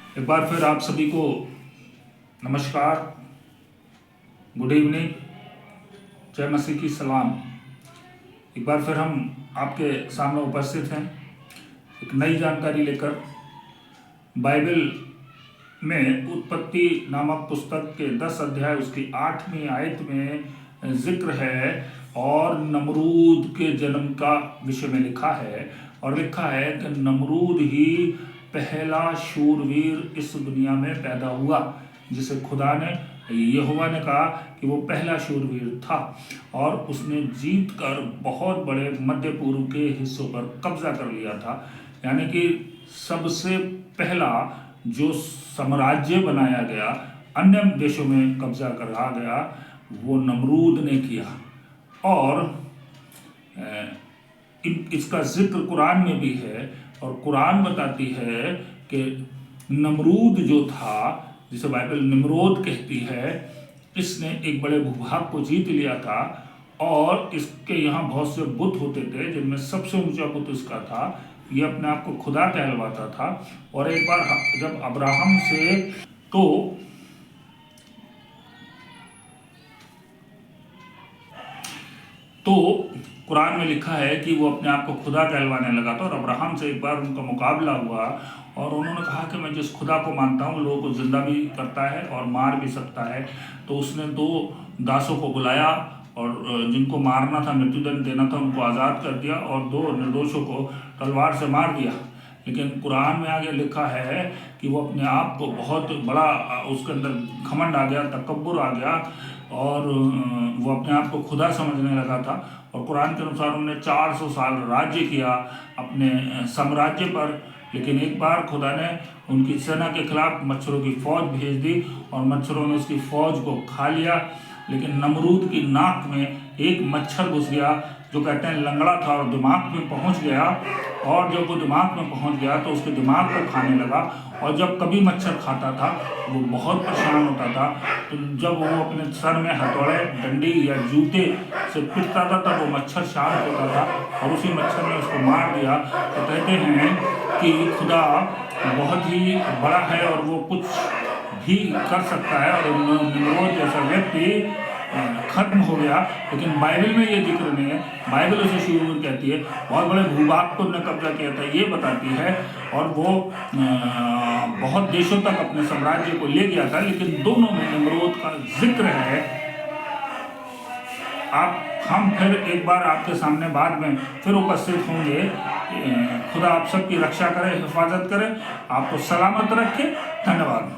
एक बार फिर आप सभी को नमस्कार, गुड इवनिंग, जय मसीह की सलाम। एक बार फिर हम आपके सामने उपस्थित हैं एक नई जानकारी लेकर। बाइबल में उत्पत्ति नामक पुस्तक के 10 अध्याय उसकी 8वीं आयत में जिक्र है और नमरूद के जन्म का विषय में लिखा है। और लिखा है कि नमरूद ही पहला शूरवीर इस दुनिया में पैदा हुआ, जिसे खुदा ने यहोवा ने कहा कि वो पहला शूरवीर था और उसने जीत कर बहुत बड़े मध्य पूर्व के हिस्सों पर कब्जा कर लिया था। यानी कि सबसे पहला जो साम्राज्य बनाया गया, अन्य देशों में कब्जा करा गया, वो नमरूद ने किया। और इसका जिक्र कुरान में भी है और कुरान बताती है कि नमरूद जो था, जिसे बाइबल निम्रोद कहती है, इसने एक बड़े भूभाग को जीत लिया था और इसके यहाँ बहुत से बुत होते थे, जिनमें सबसे ऊंचा बुत इसका था। ये अपने आप को खुदा कहलवाता था। और एक बार जब अब्राहम से तो कुरान में लिखा है कि वो अपने आप को खुदा कहलवाने लगा था और अब्राहम से एक बार उनका मुकाबला हुआ और उन्होंने कहा कि मैं जिस खुदा को मानता हूँ लोगों को जिंदा भी करता है और मार भी सकता है। तो उसने 2 दासों को बुलाया और जिनको मारना था, मृत्युदंड देना था, उनको आज़ाद कर दिया और 2 निर्दोषों को तलवार से मार दिया। लेकिन कुरान में आगे लिखा है कि वो अपने आप को बहुत बड़ा, उसके अंदर घमंड आ गया, तकब्बुर आ गया और वो अपने आप को खुदा समझने लगा था। और कुरान के अनुसार उन्होंने 400 साल राज्य किया अपने साम्राज्य पर। लेकिन एक बार खुदा ने उनकी सेना के खिलाफ मच्छरों की फौज भेज दी और मच्छरों ने उसकी फौज को खा लिया। लेकिन नमरूद की नाक में एक मच्छर घुस गया जो कहते हैं लंगड़ा था और दिमाग में पहुंच गया। और जब वो दिमाग में पहुंच गया तो उसके दिमाग को खाने लगा और जब कभी मच्छर खाता था वो बहुत परेशान होता था। तो जब वो अपने सर में हथौड़े, डंडी या जूते से पिटता था तब वो मच्छर शांत होता था और उसी मच्छर ने उसको मार दिया। तो कहते हैं कि खुदा बहुत ही बड़ा है और वो कुछ भी कर सकता है और निम्रोद जैसा व्यक्ति खत्म हो गया। लेकिन बाइबल में ये जिक्र नहीं है। बाइबल उसे शूरवीर कहती है, बहुत बड़े भूभाग को उन्होंने कब्जा किया था ये बताती है और वो बहुत देशों तक अपने साम्राज्य को ले गया था। लेकिन दोनों में निम्रोद का जिक्र है। हम फिर एक बार आपके सामने बाद में फिर उपस्थित होंगे। खुदा आप सबकी रक्षा करे, हिफाजत करे, आपको सलामत रखे। धन्यवाद।